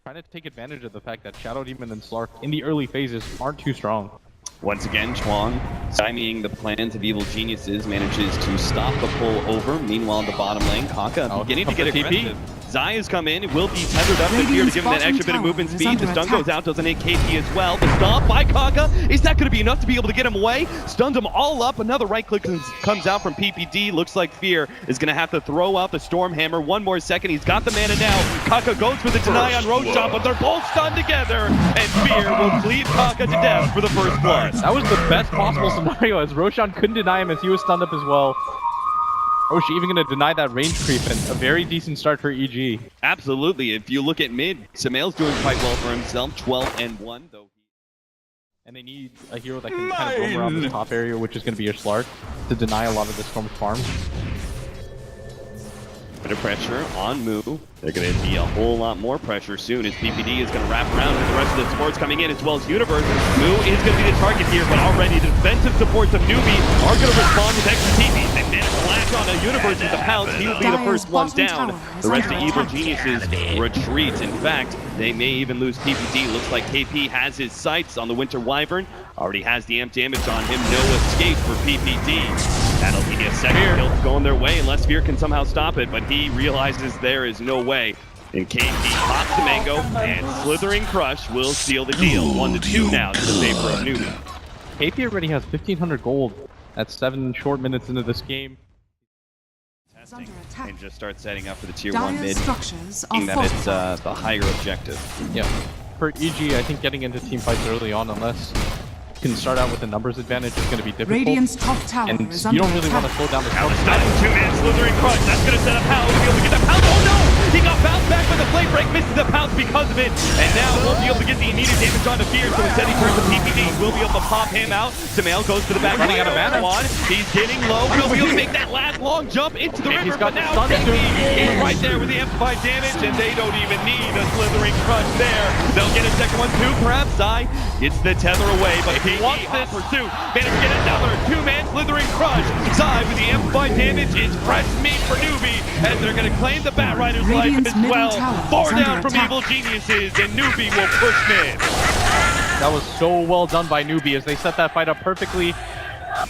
trying to take advantage of the fact that Shadow Demon and Slark in the early phases aren't too strong. Once again, Chuang, stymieing the plans of Evil Geniuses, manages to stop the pull over. Meanwhile, in the bottom lane, Kaka beginning to get aggressive. Zai has come in, it will be tethered up to Fear to give him that extra bit of movement speed. The stun goes out, doesn't hit KP as well. The stomp by Kaka, is that going to be enough to be able to get him away? Stuns him all up, another right click comes out from PPD. Looks like Fear is going to have to throw out the Storm Hammer. One more second, he's got the mana now. Kaka goes for the deny on Roshan, but they're both stunned together, and Fear will bleed Kaka to death for the first blood. That was the best possible scenario, as Roshan couldn't deny him as he was stunned up as well. Roshi even going to deny that range creep, and a very decent start for EG. Absolutely. If you look at mid, SumaiL's doing quite well for himself, 12-1 though. And they need a hero that can kind of roam around the top area, which is going to be your Slark, to deny a lot of the Storm's farms. Bit of pressure on Moo. They're going to be a whole lot more pressure soon as PPD is going to wrap around with the rest of the supports coming in, as well as Universe. Moo is going to be the target here, but already the defensive supports of Newbee are going to respond with extra TPs. They managed to latch on a Universe with the pounce. He will be the first one down. The rest of Evil Geniuses retreat. In fact, they may even lose PPD. Looks like KP has his sights on the Winter Wyvern. Already has the amp damage on him. No escape for PPD. That'll be a second kill going their way unless Fear can somehow stop it, but he realizes there is no way. And KP pops the mango, and Slithering Crush will seal the deal. 1-2 now to the favor of Newbee. KP already has 1,500 gold at 7 short minutes into this game. And just start setting up for the tier 1 mid, thinking that it's the higher objective. Yeah. For EG, I think getting into team fights early on, unless you can start out with a numbers advantage, is going to be difficult. Radiant's top tower and is you don't really want to slow down the Now the stun, 2-man Slithering Crush. That's going to set up House to be able to get the pounce. Oh no! He got bounced back with the flame break, misses the pounce because of it, and now won't be able to get the immediate damage onto Fear, so instead he turns to PPD. Will be able to pop him out. SumaiL goes to the back. Running out of mana. He's getting low. Will be able to make that last long jump into the river, got but now KP is right there with the amplified damage, and they don't even need a Slithering Crush there. They'll get a second one too, perhaps. Zai gets the tether away, but if he wants this pursuit, managed to get another 2-man Slithering Crush. Zai with the amplified damage is fresh meat for Newbee, as they're going to claim the Bat Rider's life as well. 4 down from Evil Geniuses, and Newbee will push mid. That was so well done by Newbee as they set that fight up perfectly.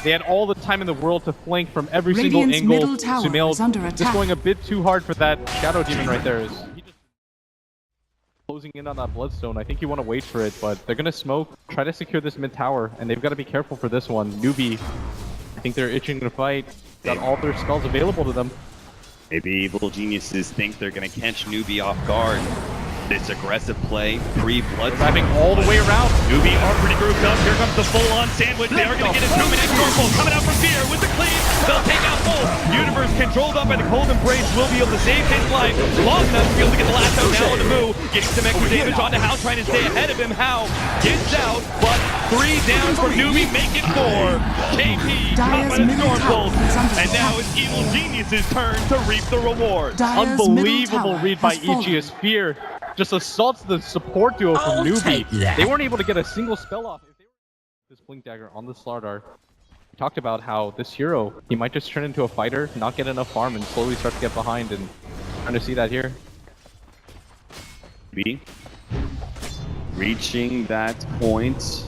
They had all the time in the world to flank from every single angle. SumaiL just going a bit too hard for that Shadow Demon right there. He just closing in on that Bloodstone. I think you want to wait for it, but they're going to smoke, try to secure this mid tower, and they've got to be careful for this one. Newbee, I think they're itching to fight. Got all their spells available to them. Maybe Evil Geniuses think they're going to catch Newbee off guard. This aggressive play, pre-blood driving all the way around. Newbee are pretty grouped up. Here comes the full-on sandwich. They are going to get a 2-minute Stormful coming out from Fear with the cleave. They'll take out both. Universe controlled up by the Cold Embrace will be able to save his life long enough to be able to get the last out now on the move. Getting some extra damage onto Hao, trying to stay ahead of him. Hao gets out, but 3 down for Newbee, make it 4. KP caught by the Stormful, and now it's Evil Geniuses' turn to reap the reward. Unbelievable read by EG as Fear just assaults the support duo from Newbee. They weren't able to get a single spell off. If they were this Blink Dagger on the Slardar, we talked about how this hero, he might just turn into a fighter, not get enough farm, and slowly start to get behind, and trying to see that here. B reaching that point.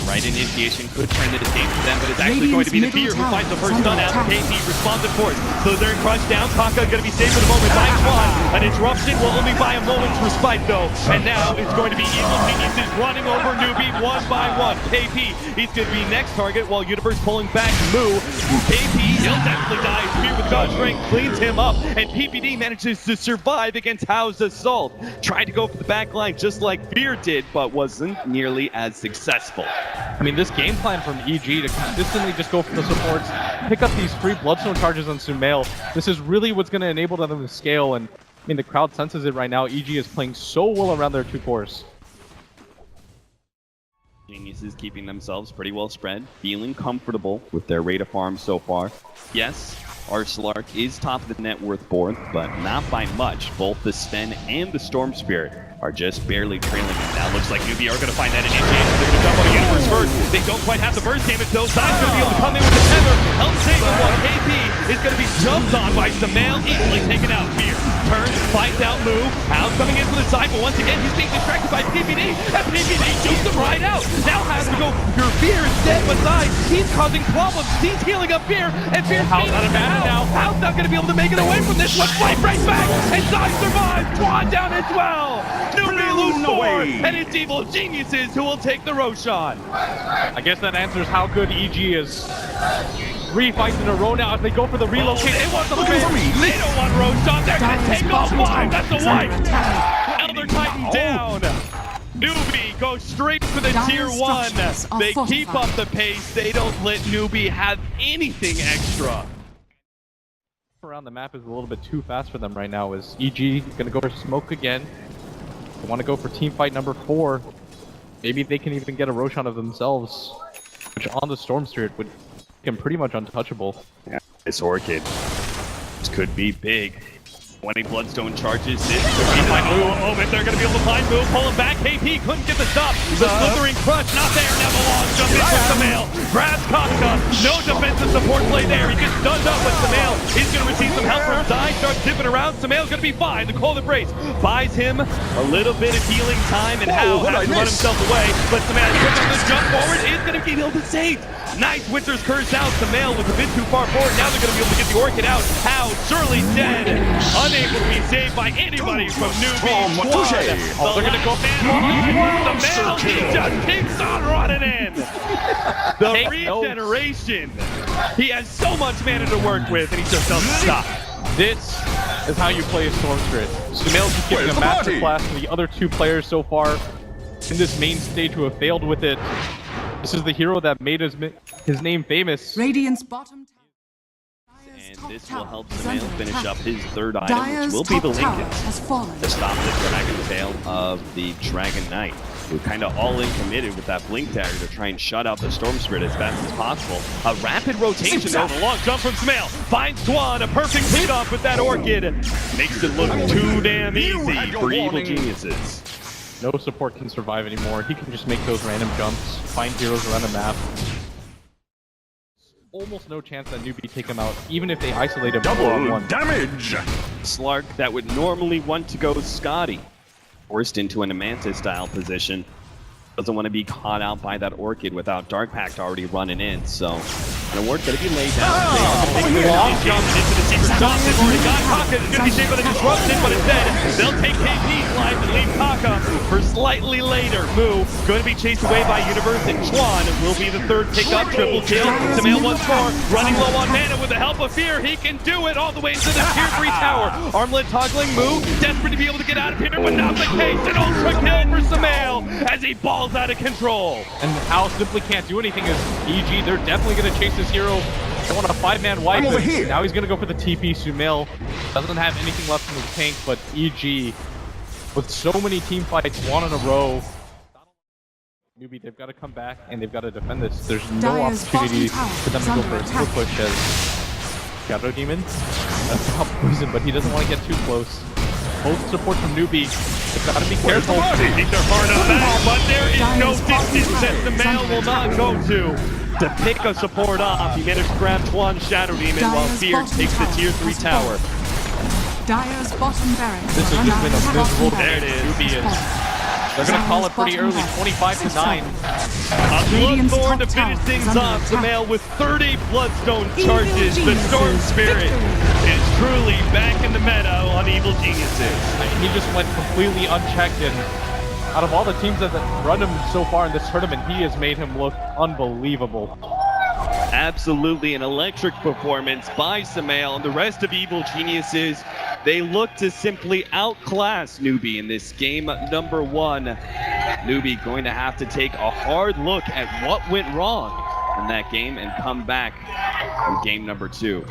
Right initiation could turn the game for them, but it's actually going to be the Fear who finds the first stun out. KP responsive for it. So they're crushed down. Kaka going to be saved for the moment by Chuan. An interruption will only buy a moment's respite though. And now it's going to be Evil Geniuses running over Newbee 1 by 1. KP, he's going to be next target while Universe pulling back Moo. KP, he'll definitely die. Fear with God Strength cleans him up. And PPD manages to survive against Hao's assault. Tried to go for the back line just like Fear did, but wasn't nearly as successful. I mean, this game plan from EG to consistently just go for the supports, pick up these free Bloodstone charges on SumaiL, this is really what's going to enable them to scale, and I mean, the crowd senses it right now. EG is playing so well around their 2 cores. Geniuses keeping themselves pretty well spread, feeling comfortable with their rate of farm so far. Yes, our Slark is top of the net worth board, but not by much. Both the Sven and the Storm Spirit are just barely trailing him. Now looks like Newbee are going to find that initiation. They're going to jump on the Universe first. They don't quite have the burst damage though. Side's going to be able to come in with the tether. Help save the one. KP is going to be jumped on by SumaiL, easily taken out. Fear turns, finds out move. House coming in from the side, but once again he's being distracted by PPD, and PPD shoots him right out. Now has to go for Fear instead, but Side, he's causing problems. He's healing up Fear, and Fear's out of mana now. House not going to be able to make it away from this one. Fight right back, and Side survives. Twan down as well. Newbee lose 4, and it's Evil Geniuses who will take the Roshan. I guess that answers how good EG is. 3 fights in a row now as they go for the relocate. They want the bid. They don't want Roshan. They're going to take off 5. That's a wipe. Elder Titan down. Newbee goes straight for the tier 1. They keep up the pace. They don't let Newbee have anything extra. Around the map is a little bit too fast for them right now. Is EG going to go for smoke again? They want to go for team fight number 4. Maybe they can even get a Roshan of themselves, which on the Storm Spirit would make him pretty much untouchable. Yeah, this Orchid. This could be big. 20 Bloodstone charges. This could be my moment. They're going to be able to find move. Pull him back. KP couldn't get the stop. The slithering crush not there. Now the long jump in from SumaiL. Grabs Kafka. No defensive support play there. He gets stunned up, but SumaiL is going to receive some help from Zai. Starts dipping around. SumaiL's going to be fine. The cold embrace buys him a little bit of healing time, and How has to run himself away. But SumaiL puts on this jump forward. Is going to be able to save. Nice Winter's Curse out. SumaiL was a bit too far forward. Now they're going to be able to get the Orchid out. How surely dead. Unable to be saved by anybody from Newbee. Oh, they're going to go SumaiL, he just keeps on running in. The regeneration. He has so much mana to work with, and he just doesn't stop. This is how you play a Storm Spirit. SumaiL's just giving a masterclass to the other 2 players so far in this main stage who have failed with it. This is the hero that made his name famous. Radiant's bottom tower. And this will help SumaiL finish up his 3rd item, which will be the Lincoln, to stop the Dragon Tail of the Dragon Knight, who kind of all-in committed with that Blink Dagger to try and shut out the Storm Spirit as fast as possible. A rapid rotation though, the long jump from SumaiL, finds Twan, a perfect lead-off with that Orchid, makes it look too damn easy for Evil Geniuses. No support can survive anymore. He can just make those random jumps, find heroes around the map. Almost no chance that Newbee take him out, even if they isolate him one-on-one. Damage! Slark that would normally want to go Scotty, forced into an Amanta style position. Doesn't want to be caught out by that Orchid without Dark Pact already running in, so an award going to be laid down. They long jump into the secret sauce. They've already got Kaka. It's going to be saved by the disruption, but instead they'll take KP's life and leave Kaka for slightly later. Mu going to be chased away by Universe, and Twan will be the 3rd pick-up. Triple kill. SumaiL once more running low on mana with the help of Fear. He can do it all the way to the tier 3 tower. Armlet toggling. Mu desperate to be able to get out of here, but not the case. An ultra kill for SumaiL as he balls out of control. And Hal simply can't do anything as EG. They're definitely going to chase this hero. They want a 5-man wipe. Now he's going to go for the TP. SumaiL doesn't have anything left in the tank, but EG, with so many team fights, 1 in a row. Newbee, they've got to come back and they've got to defend this. There's no opportunity for them to go for a super push as Shadow Demon. That's not poison, but he doesn't want to get too close. Both support from Newbee. They've got to be careful. I think they're far enough back, but there is no distance that SumaiL will not go to pick a support off. He managed to grab Twan Shadow Demon while Fear takes the tier 3 tower. Dyer's bottom barracks. This has just been a miserable day. There it is. Newbee is. They're going to call it pretty early, 25-9. A Bloodstone to finish things off. SumaiL with 30 Bloodstone charges. The Storm Spirit is truly back in the meta on Evil Geniuses. He just went completely unchecked, and out of all the teams that have run him so far in this tournament, he has made him look unbelievable. Absolutely an electric performance by SumaiL, and the rest of Evil Geniuses, they look to simply outclass Newbee in this game number 1. Newbee going to have to take a hard look at what went wrong in that game and come back in game number 2.